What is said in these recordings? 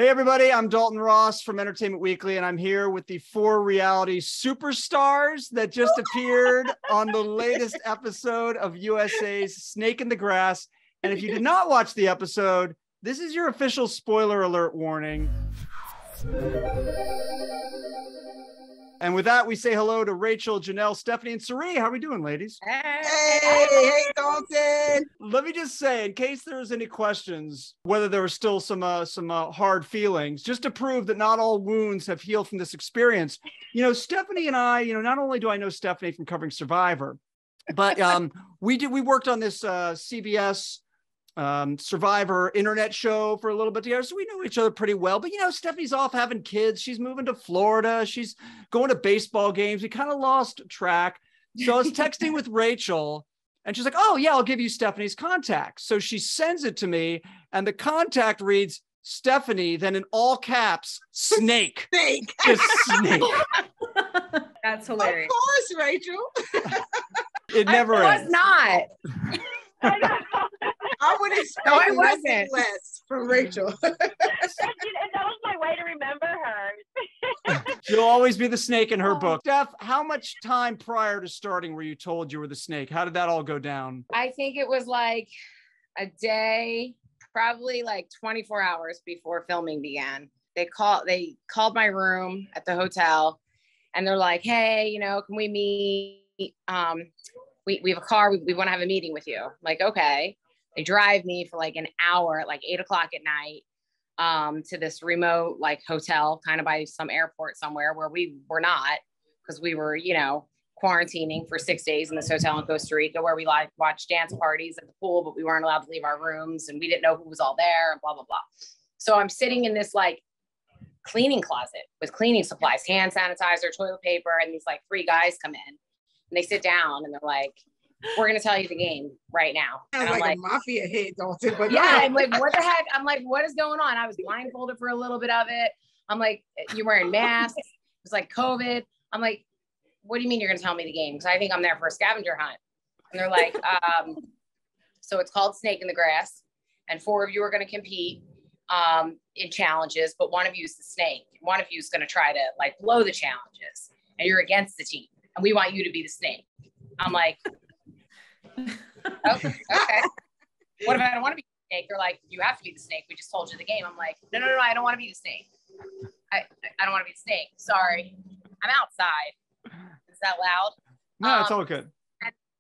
Hey, everybody, I'm Dalton Ross from Entertainment Weekly, and I'm here with the 4 reality superstars that just appeared on the latest episode of USA's Snake in the Grass. And if you did not watch the episode, this is your official spoiler alert warning. And with that, we say hello to Rachel, Janelle, Stephanie, and Sari. How are we doing, ladies? Hey, Dalton. Let me just say, in case there was any questions, whether there were still some hard feelings, just to prove that not all wounds have healed from this experience. You know, Stephanie and I, not only do I know Stephanie from covering Survivor, but we worked on this CBS Survivor internet show for a little bit together, so we know each other pretty well. But Stephanie's off having kids, she's moving to Florida, she's going to baseball games, we kind of lost track. So I was texting with Rachel and she's like, oh yeah, I'll give you Stephanie's contact. So she sends it to me and the contact reads Stephanie, then in all caps, Snake. Snake. Just Snake. That's hilarious. Of course, Rachel. It never was ends. not. I would expect No, it nothing wasn't. less from Rachel. That was my way to remember her. She'll always be the snake in her book. Steph, how much time prior to starting were you told you were the snake? How did that all go down? I think it was like a day, probably like 24 hours before filming began. They called my room at the hotel and they're like, hey, can we meet? We have a car. We want to have a meeting with you. I'm like, okay. They drive me for like an hour at like 8 o'clock at night to this remote like hotel kind of by some airport somewhere where we were not, because we were, quarantining for 6 days in this hotel in Costa Rica where we like watched dance parties at the pool, but we weren't allowed to leave our rooms and we didn't know who was all there and blah, blah, blah. So I'm sitting in this like cleaning closet with cleaning supplies, hand sanitizer, toilet paper, and these like 3 guys come in and they sit down and they're like, we're going to tell you the game right now. Sounds And I'm like a mafia head, Dalton. But yeah, I'm like, what the heck? I'm like, what is going on? I was blindfolded for a little bit of it. I'm like, you're wearing masks. It was like COVID. I'm like, what do you mean you're going to tell me the game? Because I think I'm there for a scavenger hunt. And they're like, so it's called Snake in the Grass. And 4 of you are going to compete in challenges, but one of you is the snake. One of you is going to try to like blow the challenges. And you're against the team. And we want you to be the snake. I'm like, okay. What if I don't want to be the snake? They're like, you have to be the snake. We just told you the game. I'm like, no, I don't want to be the snake. I don't want to be the snake. Sorry. I'm outside. Is that loud? No, it's all good.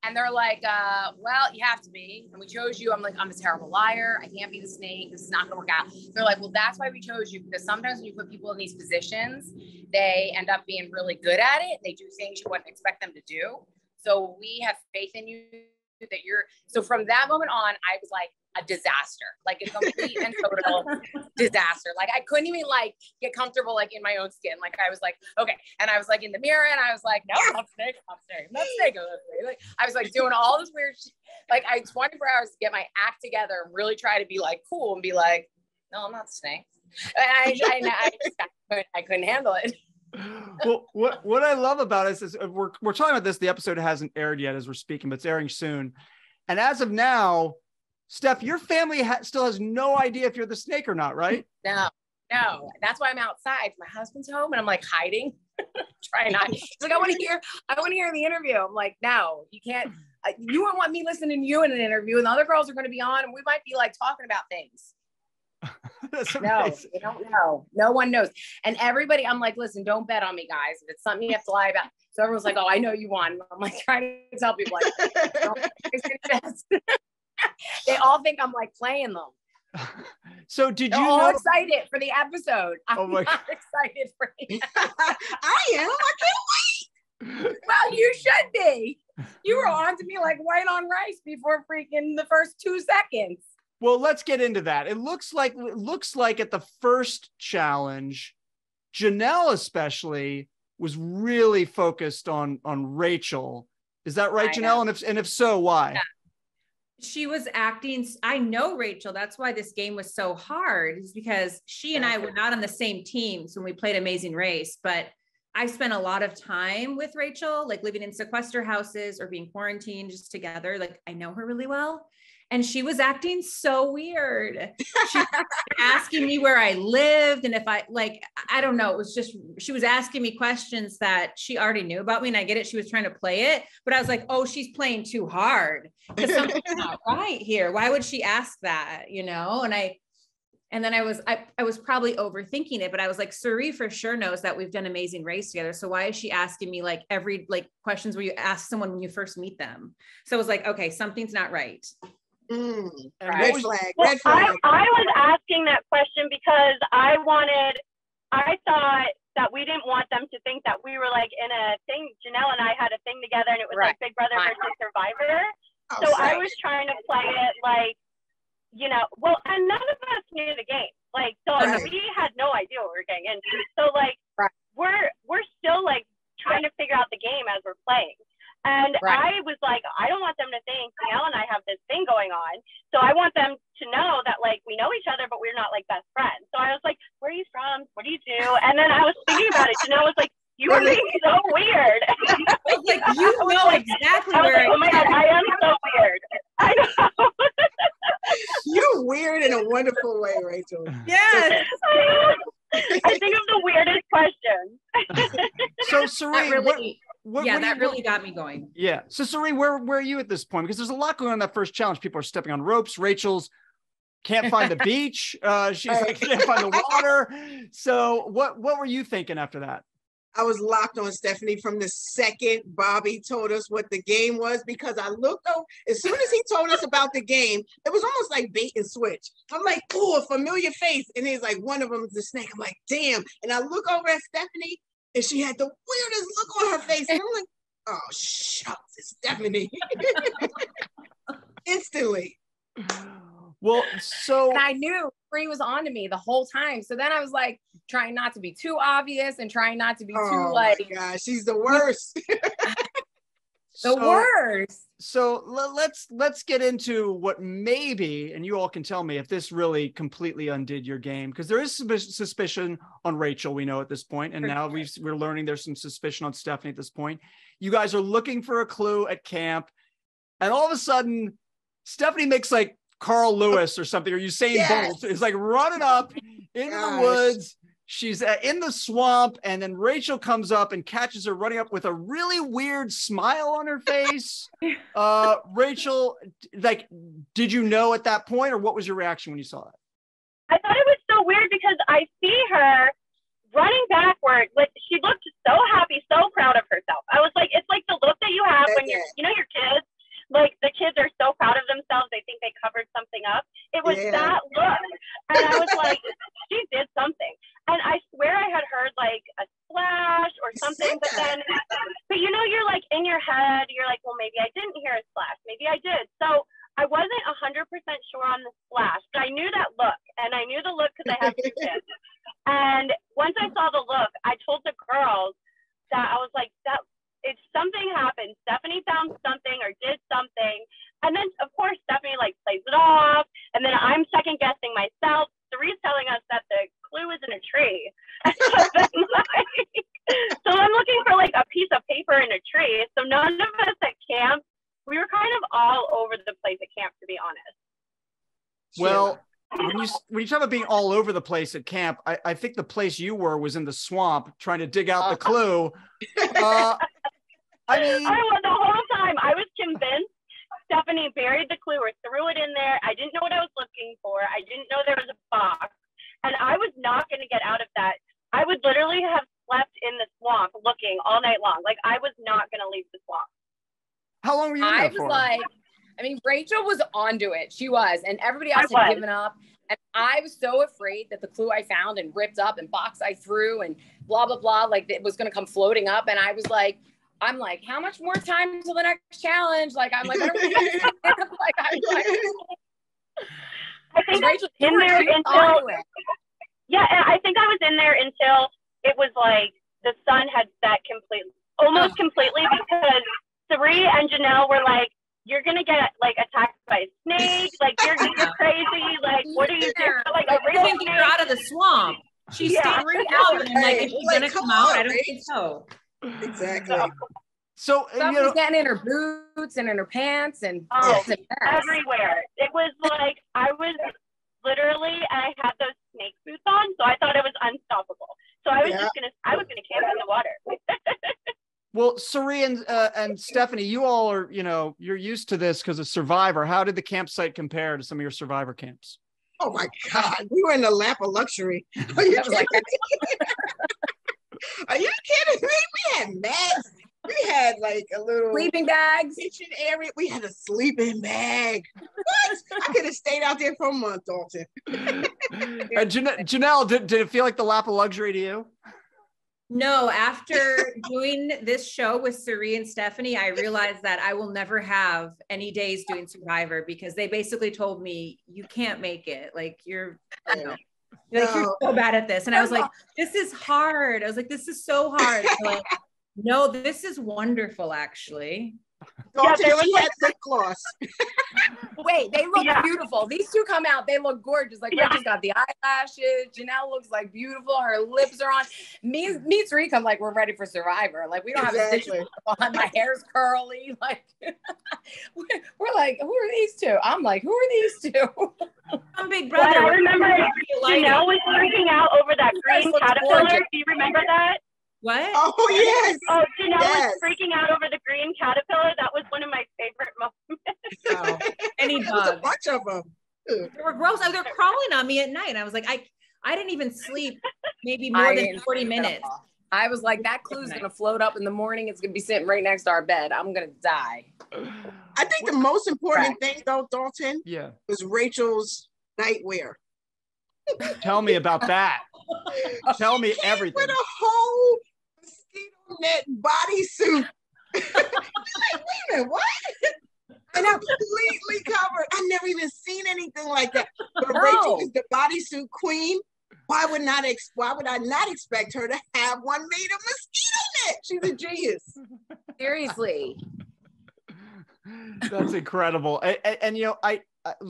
And they're like, well, you have to be. And we chose you. I'm like, I'm a terrible liar. I can't be the snake. This is not going to work out. They're like, well, that's why we chose you. Because sometimes when you put people in these positions, they end up being really good at it. They do things you wouldn't expect them to do. So we have faith in you that you're. So from that moment on, I was like a disaster, like a complete and total disaster. Like I couldn't even like get comfortable like in my own skin. Like I was like, okay. And I was like in the mirror and I was like, no, I'm not snake. I'm snake. I'm not snake. I'm not snake. Like I was like doing all this weird shit. Like I had 24 hours to get my act together and really try to be like cool and be like, no, I'm not the snake. And I couldn't handle it. Well, what I love about it is we're talking about this. The episode hasn't aired yet as we're speaking, but it's airing soon. And as of now, Steph, your family still has no idea if you're the snake or not, right? No. That's why I'm outside. My husband's home and I'm like hiding. Try not. He's like, I want to hear the interview. I'm like, no, you can't. You won't want me listening to you in an interview, and the other girls are going to be on, and we might be like talking about things. No, they don't know. No one knows. And everybody, I'm like, listen, don't bet on me, guys. If it's something you have to lie about. So everyone's like, oh, I know you won. I'm like trying to tell people like, they all think I'm like playing them. So did They're you all know? excited for the episode? I'm my not excited for it. I am. I can't wait. Well, you should be. You were on to me like white on rice before freaking the first 2 seconds. Well, let's get into that. It looks like at the first challenge, Janelle especially was really focused on Rachel. Is that right, Janelle? And if so, why? Yeah. She was acting. I know Rachel. That's why this game was so hard, is because she and I were not on the same teams when we played Amazing Race, but I spent a lot of time with Rachel, like living in sequester houses or being quarantined just together. Like I know her really well. and she was acting so weird. She was asking me where I lived and if I like, I don't know. It was just, she was asking me questions that she already knew about me. And I get it. She was trying to play it, but I was like, oh, she's playing too hard because something's not right here. Why would she ask that? You know? And then I was probably overthinking it, but I was like, Suri for sure knows that we've done Amazing Race together. So why is she asking me like every like questions where you ask someone when you first meet them? So I was like, okay, something's not right. Red flag. Well, Red flag. I was asking that question because I thought that we didn't want them to think that we were like in a thing. Janelle and I had a thing together and it was like Big Brother versus Survivor. So I was trying to play it like, you know, well, and none of us knew the game. Like, so we had no idea what we were getting into. So like, we're still like trying to figure out the game as we're playing. And I was like, I don't want them to think Danielle and I have this thing going on. So I want them to know that like we know each other, but we're not like best friends. So I was like, where are you from? What do you do? And then I was thinking about it. Janelle was like, you are being so weird. I was like, you know exactly where. Like, oh my God, I am so weird. I know. You're weird in a wonderful way, Rachel. Yes. I think of the weirdest questions. So Suri, that really got me going. Yeah. So Suri, where are you at this point? Because there's a lot going on in that first challenge. People are stepping on ropes. Rachel's can't find the beach. She's like, can't find the water. So what were you thinking after that? I was locked on Stephanie from the second Bobby told us what the game was, because I looked over, as soon as he told us about the game, it was almost like bait and switch. I'm like, oh, a familiar face. And he's like, one of them is the snake. I'm like, damn. And I look over at Stephanie and she had the weirdest look on her face. And I'm like, oh, shucks, it's Stephanie. Instantly. Well, so and I knew Free was on to me the whole time. So then I was like trying not to be too obvious and trying not to be too like, oh my gosh, she's the worst. worst. So let's get into what maybe, and you all can tell me if this really completely undid your game, because there is suspicion on Rachel, we know at this point, and now we're learning there's some suspicion on Stephanie at this point. You guys are looking for a clue at camp, and all of a sudden, Stephanie makes like Carl Lewis or something, or Usain Bolt is like running up into the woods. She's in the swamp, and then Rachel comes up and catches her running up with a really weird smile on her face. Rachel, like, did you know at that point, or what was your reaction when you saw it? I thought it was so weird because I see her running backward. Like, she looked so happy, so proud of herself. I was like, it's like the look that you have when you're, you know, your kids. Like, the kids are so proud of themselves, they think they covered something up. It was that look. And I was like, she did something. And I swear I had heard, like, a splash or something. But you know, you're, like, in your head, you're like, well, maybe I didn't hear a splash. Maybe I did. So I wasn't 100% sure on the splash. But I knew that look. And I knew the look because I have 2 kids. And once I saw the look, I told the girls that I was like, if something happened, Stephanie found something or did something. And then, of course, Stephanie, like, plays it off. And then I'm second guessing myself. Cere's telling us that the clue is in a tree. So I'm looking for, like, a piece of paper in a tree. So none of us at camp, we were kind of all over the place at camp, to be honest. Well, when you talk about being all over the place at camp, I think the place you were was in the swamp trying to dig out the clue. I mean, the whole time I was convinced Stephanie buried the clue or threw it in there. I didn't know what I was looking for. I didn't know there was a box, and I was not going to get out of that. I would literally have slept in the swamp looking all night long. Like, I was not going to leave the swamp. How long were you in there for? I mean, Rachel was onto it. She was, and everybody else had given up. And I was so afraid that the clue I found and ripped up and box I threw and blah, blah, blah, like it was going to come floating up. And I was like, I'm like, how much more time until the next challenge? Like, I'm like, I think I was in there until, and I think I was in there until it was like the sun had set almost completely, because Suri and Janelle were like, you're going to get, like, attacked by a snake. Like, you're crazy. Like, what are you doing? Like, a real snake. Get her out of the swamp. She stayed right out. And I'm like, is she going to come out? I don't think so. Exactly. So Stuff was getting in her boots and in her pants and everywhere. It was like I was literally, I had those snake boots on, so I thought it was unstoppable. So I was I was gonna camp in the water. Well, Sari and Stephanie, you all are, you're used to this because of Survivor. How did the campsite compare to some of your Survivor camps? Oh my God, we were in the lap of luxury. Are you kidding me? Are you kidding me? We had mats. We had like a little sleeping bags, kitchen area. We had a sleeping bag. What? I could have stayed out there for a month, Dalton. Janelle, did it feel like the lap of luxury to you? No, after doing this show with Sari and Stephanie, I realized that I will never have any days doing Survivor because they basically told me you can't make it. Like you're so bad at this. And I was like, this is hard. I was like, this is so hard. Like, no, this is wonderful, actually. Yeah, there was like lip gloss. Wait, they look beautiful. These two come out, they look gorgeous. Like Rachel's got the eyelashes. Janelle looks like beautiful. Her lips are on. Me three come like we're ready for Survivor. Like we don't have a stitch on. My hair's curly. Like we're like, who are these two? I'm like, who are these two? I'm Big Brother. Well, I remember Janelle was freaking out over that green caterpillar. Do you remember that? What? Oh, yes. Oh, Janelle was freaking out over the green caterpillar. That was one of my favorite moments. Oh, any bugs. A bunch of them. They were gross. They're crawling on me at night. I was like, I didn't even sleep maybe more than 40 minutes. I was like, that clue's going to float up in the morning. It's going to be sitting right next to our bed. I'm going to die. I think the most important thing, though, Dalton, was Rachel's nightwear. Tell me about that. Tell me everything. With a whole mosquito net bodysuit. Like, wait a minute, what? And I'm completely covered. I've never even seen anything like that. But Rachel is the bodysuit queen. Why would I not expect her to have one made of mosquito net? She's a genius. Seriously. That's incredible. And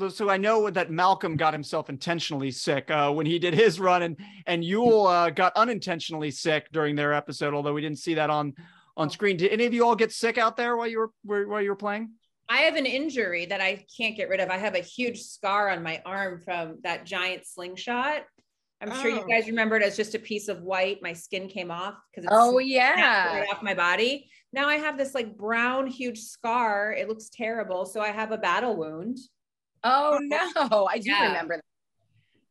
so I know that Malcolm got himself intentionally sick when he did his run, and Yul got unintentionally sick during their episode, although we didn't see that on screen. Did any of you all get sick out there while you were playing? I have an injury that I can't get rid of. I have a huge scar on my arm from that giant slingshot. I'm sure you guys remember it as just a piece of white. My skin came off because it's right off my body. Now I have this like brown, huge scar. It looks terrible. So I have a battle wound. Oh no, I do remember that.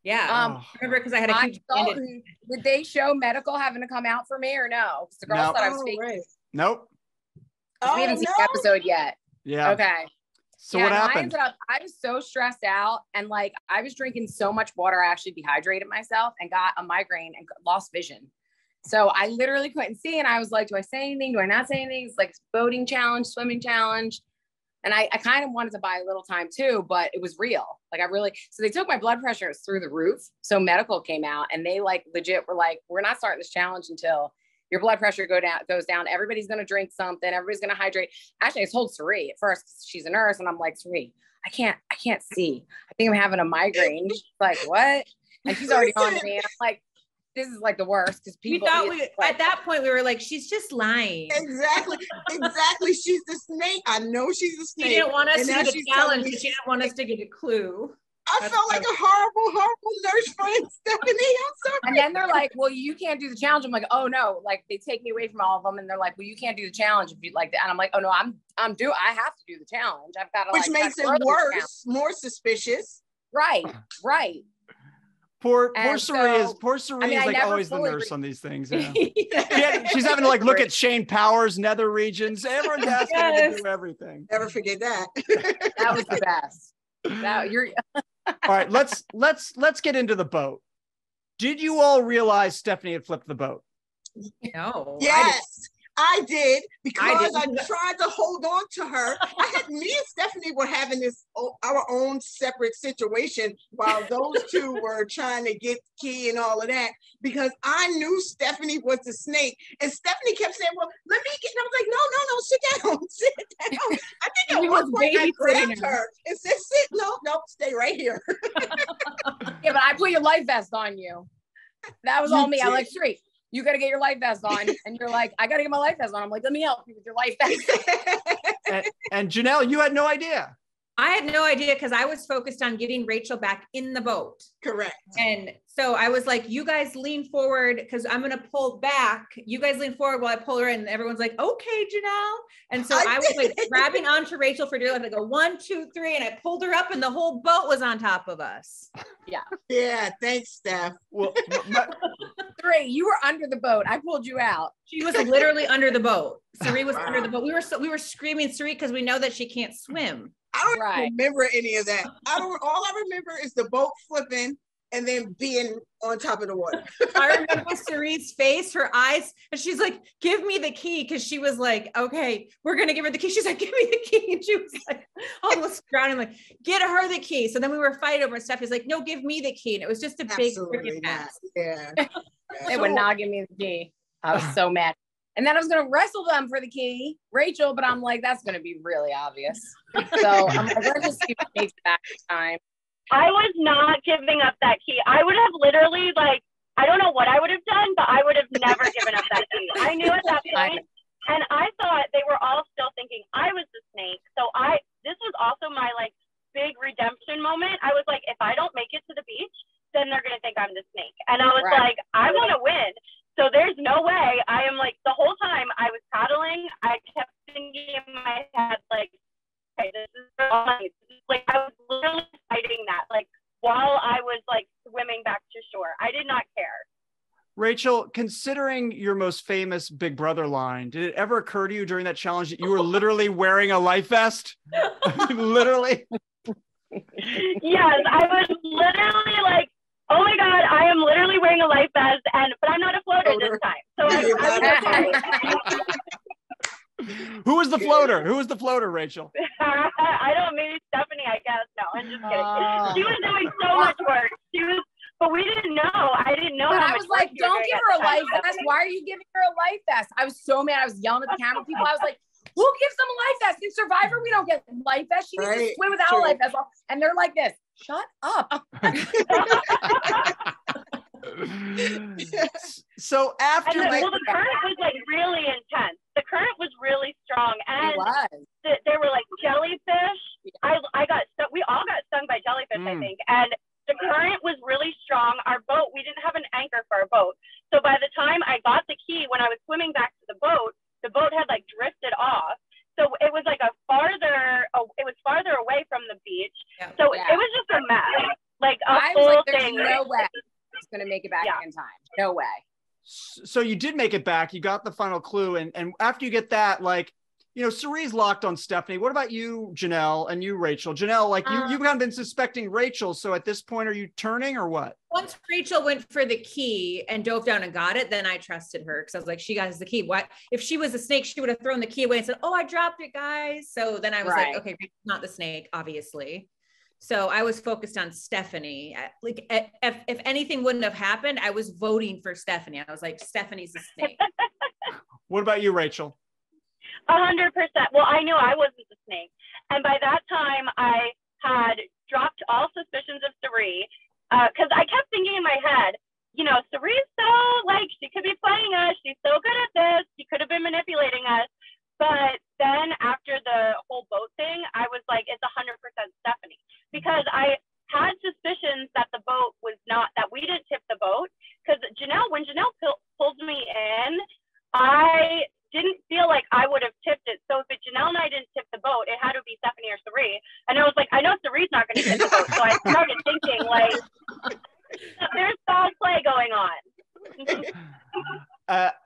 Yeah. I remember because I had a huge did they show medical having to come out for me or no? The girls thought I was fake. Right. Nope. We haven't seen the episode yet. Yeah. Okay. So what happened? I was so stressed out and like I was drinking so much water, I actually dehydrated myself and got a migraine and lost vision. So I literally couldn't see. And I was like, do I say anything? Do I not say anything? It's like boating challenge, swimming challenge. And I kind of wanted to buy a little time too, but it was real. Like so they took my blood pressure, it was through the roof. So medical came out and they like legit were like, we're not starting this challenge until your blood pressure goes down. Everybody's going to drink something. Everybody's going to hydrate. Actually, I told Sari at first, she's a nurse. And I'm like, Sari, I can't see. I think I'm having a migraine. She's like, what? And she's already on to me. And I'm like, this is like the worst because people at that point we were like, she's just lying. Exactly. She's the snake. I know she's the snake. She didn't want us to do the challenge. She didn't want us to get a clue. I felt like a horrible nurse friend, Stephanie. I'm sorry. And then they're like, well, you can't do the challenge. I'm like, oh no. Like they take me away from all of them. And they're like, well, you can't do the challenge if you like that. And I'm like, oh no, I have to do the challenge. I've got to Which makes it worse, more suspicious. Right. Poor Sari is like always the nurse on these things. Yeah. She's having to like look at Shane Powers, nether regions. Everyone's asking her to do everything. Never forget that. That was the best. All right, let's get into the boat. Did you all realize Stephanie had flipped the boat? No. Yes. I did because I tried to hold on to her. Me and Stephanie were having our own separate situation while those two were trying to get Key and all of that because I knew Stephanie was the snake. And Stephanie kept saying, well, let me get, and I was like, no, sit down. I think at one point I grabbed her and said, sit, no, stay right here. Yeah, but I put your life vest on you. That was all me. I'm like, Sari, you got to get your life vest on. And you're like, I got to get my life vest on. I'm like, let me help you with your life vest. And Janelle, you had no idea. I had no idea because I was focused on getting Rachel back in the boat. Correct. And so I was like, you guys lean forward because I'm going to pull back. You guys lean forward while I pull her in. And everyone's like, okay, Janelle. And so I was like grabbing onto Rachel for dear life. I go 1, 2, 3. And I pulled her up and the whole boat was on top of us. Yeah. Yeah. Thanks, Steph. Well, 3, you were under the boat. I pulled you out. She was literally under the boat. Sari was under the boat. We were screaming Sari because we know that she can't swim. I don't remember any of that. All I remember is the boat flipping and then being on top of the water. I remember Sari's face, her eyes, and she's like, give me the key. Cause she was like, okay, we're going to give her the key. She's like, give me the key. And she was like, almost drowning, like, get her the key. So then we were fighting over stuff. He's like, no, give me the key. And it was just a big freaking mess. Yeah. They would not give me the key. I was so mad. And then I was going to wrestle them for the key, Rachel, but I'm like, that's going to be really obvious. So I'm like, let's just see what takes back time. I was not giving up that key. I would have literally, like, I don't know what I would have done, but I would have never given up that key. I knew at that point, and I thought they were all still thinking I was the snake. So this was also my, like, big redemption moment. I was like, if I don't make it to the beach, then they're going to think I'm the snake. And I was like, I want to win. So there's no way. I am like, the whole time I was paddling, I kept thinking in my head, like, okay, this is fine. Like, I was literally fighting that, like, while I was like swimming back to shore. I did not care. Rachel, considering your most famous Big Brother line, did it ever occur to you during that challenge that you were literally wearing a life vest? Literally? Yes, I was literally like, oh my God, I am literally wearing a life vest, but I'm not a floater this time. So I was okay. Who was the floater? Who was the floater, Rachel? I don't, maybe Stephanie, I guess. No, I'm just kidding. She was doing so much work. But we didn't know. I didn't know. But I was like, don't give her a life vest. Why are you giving her a life vest? I was so mad. I was yelling at the camera people. I was like, who gives them a life vest? In Survivor, we don't get life vest. She needs to swim without a life vest. And they're like this. Shut up. So after the current was like really intense. The current was really strong, and there were like jellyfish. I got stuck. We all got stung by jellyfish, I think. And the current was really strong. Our boat, we didn't have an anchor for our boat. So by the time I got the key, when I was swimming back to the boat had like drifted off. So it was like it was farther away from the beach. Yeah. So it was just a mess. Like I was like, there's no way it's going to make it back in time. No way. So you did make it back. You got the final clue. And after you get that, like, you know, Sari's locked on Stephanie. What about you, Janelle, and you, Rachel? Janelle, like you've kind of been suspecting Rachel. So at this point, are you turning or what? Once Rachel went for the key and dove down and got it, then I trusted her because I was like, she got us the key. What if she was a snake? She would have thrown the key away and said, "Oh, I dropped it, guys." So then I was like, okay, Rachel's not the snake, obviously. So I was focused on Stephanie. Like if anything wouldn't have happened, I was voting for Stephanie. I was like, Stephanie's the snake. What about you, Rachel? 100%. Well, I knew I wasn't the snake. And by that time, I had dropped all suspicions of Sari because I kept thinking in my head, you know, Sari's so, like, she could be playing us. She's so good at this. She could have been manipulating us. But then after the whole boat thing, I was like, it's 100% Stephanie. Because I had suspicions that the boat was not, that we didn't tip the boat. Because when Janelle pulled me in, I didn't feel like I would have tipped it. So if Janelle and I didn't tip the boat, it had to be Stephanie or Sari. And I was like, I know Sari's not going to tip the boat. So I started thinking, like, there's foul play going on.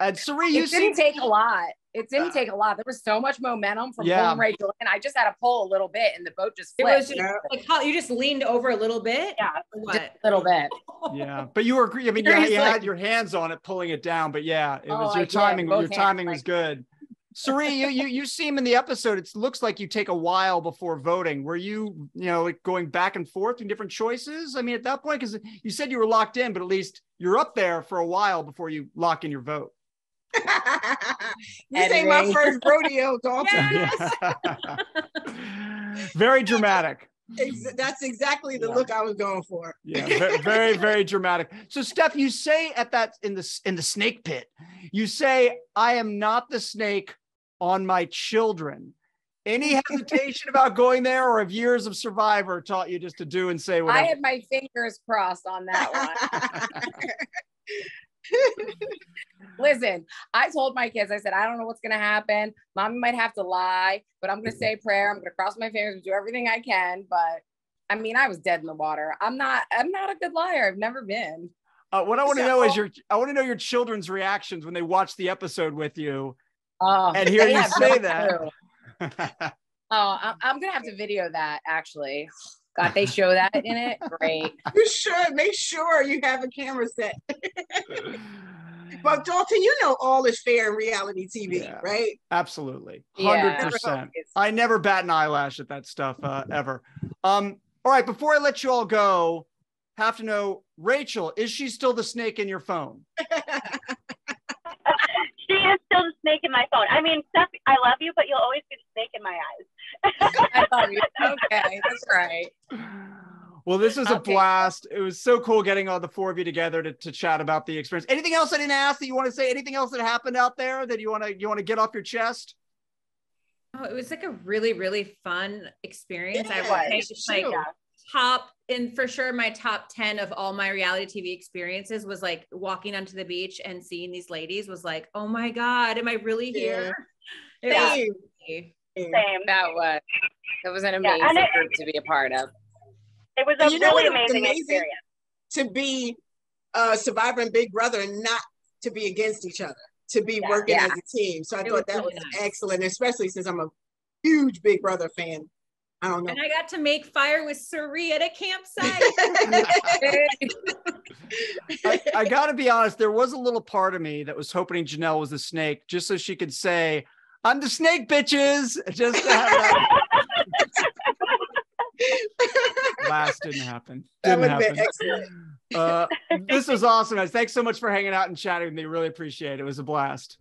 And Sari, it didn't take a lot. It didn't take a lot. There was so much momentum from pulling Rachel, and I just had to pull a little bit, and the boat just flipped. It was just like how you just leaned over a little bit. Yeah, just a little bit. Yeah, but you were. I mean, you had your hands on it, pulling it down. But yeah, it was your timing. Your timing was good. Sari, you seem in the episode. It looks like you take a while before voting. Were you like going back and forth in different choices? I mean, at that point, because you said you were locked in, but at least you're up there for a while before you lock in your vote. This ain't my first rodeo, Dalton. Yes. Very dramatic. That's exactly the look I was going for. Yeah, very, very, very dramatic. So, Steph, you say at that in the snake pit, you say, "I am not the snake on my children." Any hesitation about going there, or have years of Survivor taught you just to do and say whatever? I had my fingers crossed on that one. Listen, I told my kids, I said, I don't know what's going to happen. Mommy might have to lie, but I'm going to say a prayer. I'm going to cross my fingers and do everything I can. But I mean, I was dead in the water. I'm not a good liar. I've never been. What I want to know is I want to know your children's reactions when they watch the episode with you and hear you say that. I'm going to have to video that actually. God, they show that in it. Great. You should make sure you have a camera set. But Dalton, you know all is fair in reality TV, right? Absolutely. 100%. I never bat an eyelash at that stuff ever. All right, before I let you all go, have to know, Rachel, is she still the snake in your phone? She is still the snake in my phone. I mean, Steph, I love you, but you'll always be the snake in my eyes. I love you. Okay, that's right. Well, this was a blast. It was so cool getting all the four of you together to chat about the experience. Anything else I didn't ask that you want to say? Anything else that happened out there that you want to get off your chest? Oh, it was like a really, really fun experience. Yeah, I would say like top, and for sure my top 10 of all my reality TV experiences was like walking onto the beach and seeing these ladies was like, oh my God, am I really here? Same. That was an amazing group to be a part of. It was a really amazing experience. To be Survivor and Big Brother and not to be against each other, to be working as a team. So I thought that was excellent, especially since I'm a huge Big Brother fan. I don't know. And I got to make fire with Suri at a campsite. I got to be honest, there was a little part of me that was hoping Janelle was the snake just so she could say, I'm the snake, bitches. Just to have that. Last didn't happen. That would have been excellent. This was awesome, guys. Thanks so much for hanging out and chatting with me. Really appreciate it. It was a blast.